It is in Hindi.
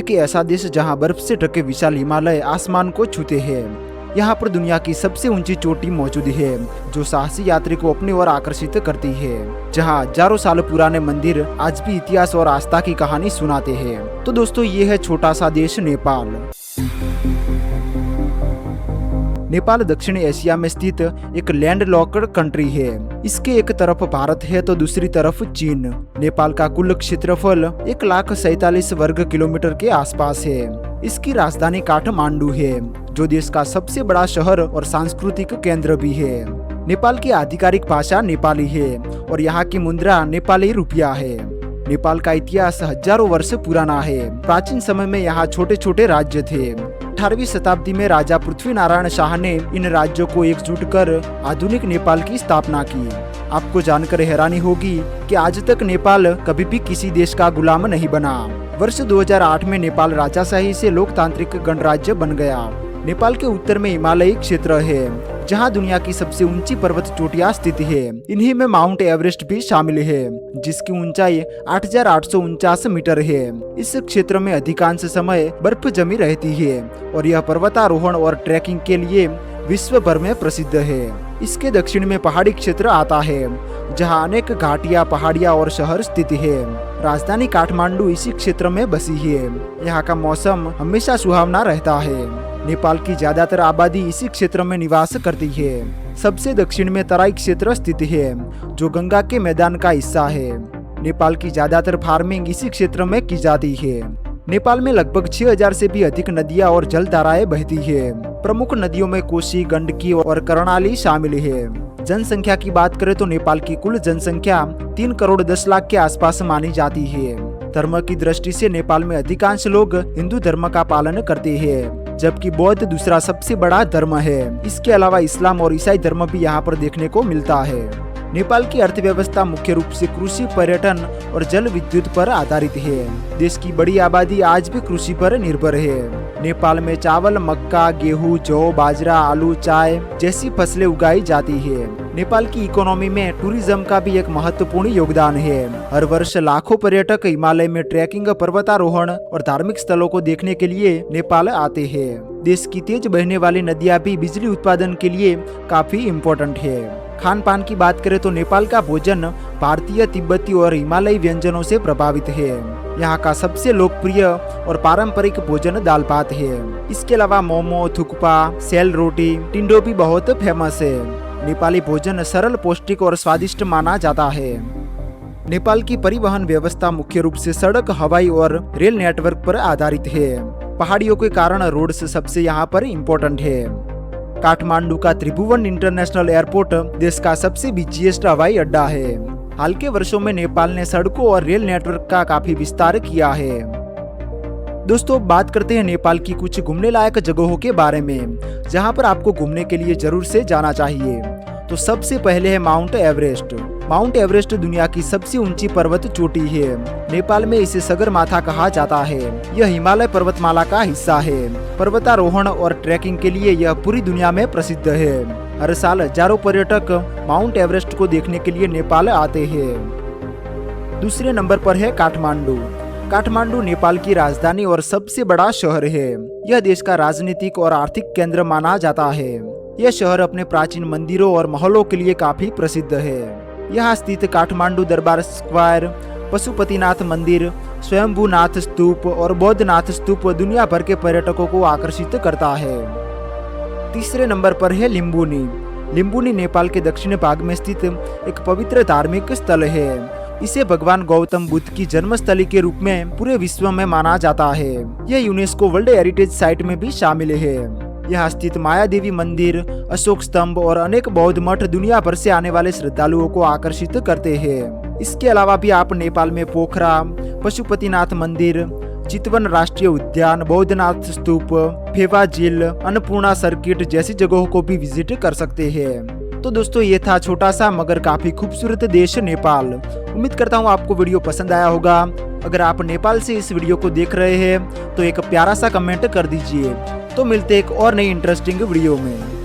एक ऐसा देश जहां बर्फ से ढके विशाल हिमालय आसमान को छूते हैं। यहाँ पर दुनिया की सबसे ऊंची चोटी मौजूद है जो साहसी यात्री को अपनी ओर आकर्षित करती है। जहाँ हजारों साल पुराने मंदिर आज भी इतिहास और आस्था की कहानी सुनाते हैं। तो दोस्तों ये है छोटा सा देश नेपाल। नेपाल दक्षिण एशिया में स्थित एक लैंडलॉक्ड कंट्री है। इसके एक तरफ भारत है तो दूसरी तरफ चीन। नेपाल का कुल क्षेत्रफल 1,47,000 वर्ग किलोमीटर के आसपास है। इसकी राजधानी काठमांडू है जो देश का सबसे बड़ा शहर और सांस्कृतिक केंद्र भी है। नेपाल की आधिकारिक भाषा नेपाली है और यहाँ की मुद्रा नेपाली रुपया है। नेपाल का इतिहास हजारों वर्ष पुराना है। प्राचीन समय में यहाँ छोटे छोटे राज्य थे। 18वीं शताब्दी में राजा पृथ्वी नारायण शाह ने इन राज्यों को एकजुट कर आधुनिक नेपाल की स्थापना की। आपको जानकर हैरानी होगी कि आज तक नेपाल कभी भी किसी देश का गुलाम नहीं बना। वर्ष 2008 में नेपाल राजाशाही से लोकतांत्रिक गणराज्य बन गया। नेपाल के उत्तर में हिमालयी क्षेत्र है जहां दुनिया की सबसे ऊंची पर्वत चोटियां स्थित है। इन्हीं में माउंट एवरेस्ट भी शामिल है जिसकी ऊंचाई 8,849 मीटर है। इस क्षेत्र में अधिकांश समय बर्फ जमी रहती है और यह पर्वतारोहण और ट्रैकिंग के लिए विश्व भर में प्रसिद्ध है। इसके दक्षिण में पहाड़ी क्षेत्र आता है जहां अनेक घाटियां, पहाड़ियां और शहर स्थित है। राजधानी काठमांडू इसी क्षेत्र में बसी है। यहाँ का मौसम हमेशा सुहावना रहता है। नेपाल की ज्यादातर आबादी इसी क्षेत्र में निवास करती है। सबसे दक्षिण में तराई क्षेत्र स्थित है जो गंगा के मैदान का हिस्सा है। नेपाल की ज्यादातर फार्मिंग इसी क्षेत्र में की जाती है। नेपाल में लगभग 6,000 से भी अधिक नदियां और जलधाराएं बहती है। प्रमुख नदियों में कोसी, गंडकी और कर्णाली शामिल है। जनसंख्या की बात करें तो नेपाल की कुल जनसंख्या 3 करोड़ 10 लाख के आसपास मानी जाती है। धर्म की दृष्टि से नेपाल में अधिकांश लोग हिंदू धर्म का पालन करते हैं जबकि बौद्ध दूसरा सबसे बड़ा धर्म है। इसके अलावा इस्लाम और ईसाई धर्म भी यहाँ पर देखने को मिलता है। नेपाल की अर्थव्यवस्था मुख्य रूप से कृषि, पर्यटन और जल विद्युत पर आधारित है। देश की बड़ी आबादी आज भी कृषि पर निर्भर है। नेपाल में चावल, मक्का, गेहूं, जौ, बाजरा, आलू, चाय जैसी फसलें उगाई जाती है। नेपाल की इकोनॉमी में टूरिज्म का भी एक महत्वपूर्ण योगदान है। हर वर्ष लाखों पर्यटक हिमालय में ट्रैकिंग, पर्वतारोहण और धार्मिक स्थलों को देखने के लिए नेपाल आते हैं। देश की तेज बहने वाली नदियां भी बिजली उत्पादन के लिए काफी इम्पोर्टेंट है। खान पान की बात करें तो नेपाल का भोजन भारतीय, तिब्बती और हिमालयी व्यंजनों से प्रभावित है। यहाँ का सबसे लोकप्रिय और पारंपरिक भोजन दाल भात है। इसके अलावा मोमो, थुक्पा, सेल रोटी, टिंडो भी बहुत फेमस है। नेपाली भोजन सरल, पौष्टिक और स्वादिष्ट माना जाता है। नेपाल की परिवहन व्यवस्था मुख्य रूप से सड़क, हवाई और रेल नेटवर्क पर आधारित है। पहाड़ियों के कारण रोड्स सबसे यहाँ पर इम्पोर्टेंट है। काठमांडू का त्रिभुवन इंटरनेशनल एयरपोर्ट देश का सबसे बिजिएस्ट हवाई अड्डा है। हाल के वर्षों में नेपाल ने सड़कों और रेल नेटवर्क का काफी विस्तार किया है। दोस्तों बात करते हैं नेपाल की कुछ घूमने लायक जगहों के बारे में जहां पर आपको घूमने के लिए जरूर से जाना चाहिए। तो सबसे पहले है माउंट एवरेस्ट। माउंट एवरेस्ट दुनिया की सबसे ऊंची पर्वत चोटी है। नेपाल में इसे सगरमाथा कहा जाता है। यह हिमालय पर्वतमाला का हिस्सा है। पर्वतारोहण और ट्रैकिंग के लिए यह पूरी दुनिया में प्रसिद्ध है। हर साल हजारों पर्यटक माउंट एवरेस्ट को देखने के लिए नेपाल आते हैं। दूसरे नंबर पर है काठमांडू। काठमांडू नेपाल की राजधानी और सबसे बड़ा शहर है। यह देश का राजनीतिक और आर्थिक केंद्र माना जाता है। यह शहर अपने प्राचीन मंदिरों और महलों के लिए काफी प्रसिद्ध है। यहाँ स्थित काठमांडू दरबार स्क्वायर, पशुपतिनाथ मंदिर, स्वयंभूनाथ स्तूप और बौद्धनाथ स्तूप दुनिया भर के पर्यटकों को आकर्षित करता है। तीसरे नंबर पर है लिम्बुनी। लिम्बुनी नेपाल के दक्षिण भाग में स्थित एक पवित्र धार्मिक स्थल है। इसे भगवान गौतम बुद्ध की जन्मस्थली के रूप में पूरे विश्व में माना जाता है। यह यूनेस्को वर्ल्ड हेरिटेज साइट में भी शामिल है। यहाँ स्थित माया देवी मंदिर, अशोक स्तंभ और अनेक बौद्ध मठ दुनिया भर से आने वाले श्रद्धालुओं को आकर्षित करते हैं। इसके अलावा भी आप नेपाल में पोखरा, पशुपतिनाथ मंदिर, चितवन राष्ट्रीय उद्यान, बौद्धनाथ स्तूप, फेवा झील, अन्नपूर्णा सर्किट जैसी जगहों को भी विजिट कर सकते हैं। तो दोस्तों ये था छोटा सा मगर काफी खूबसूरत देश नेपाल। उम्मीद करता हूँ आपको वीडियो पसंद आया होगा। अगर आप नेपाल से इस वीडियो को देख रहे हैं तो एक प्यारा सा कमेंट कर दीजिए। तो मिलते हैं एक और नई इंटरेस्टिंग वीडियो में।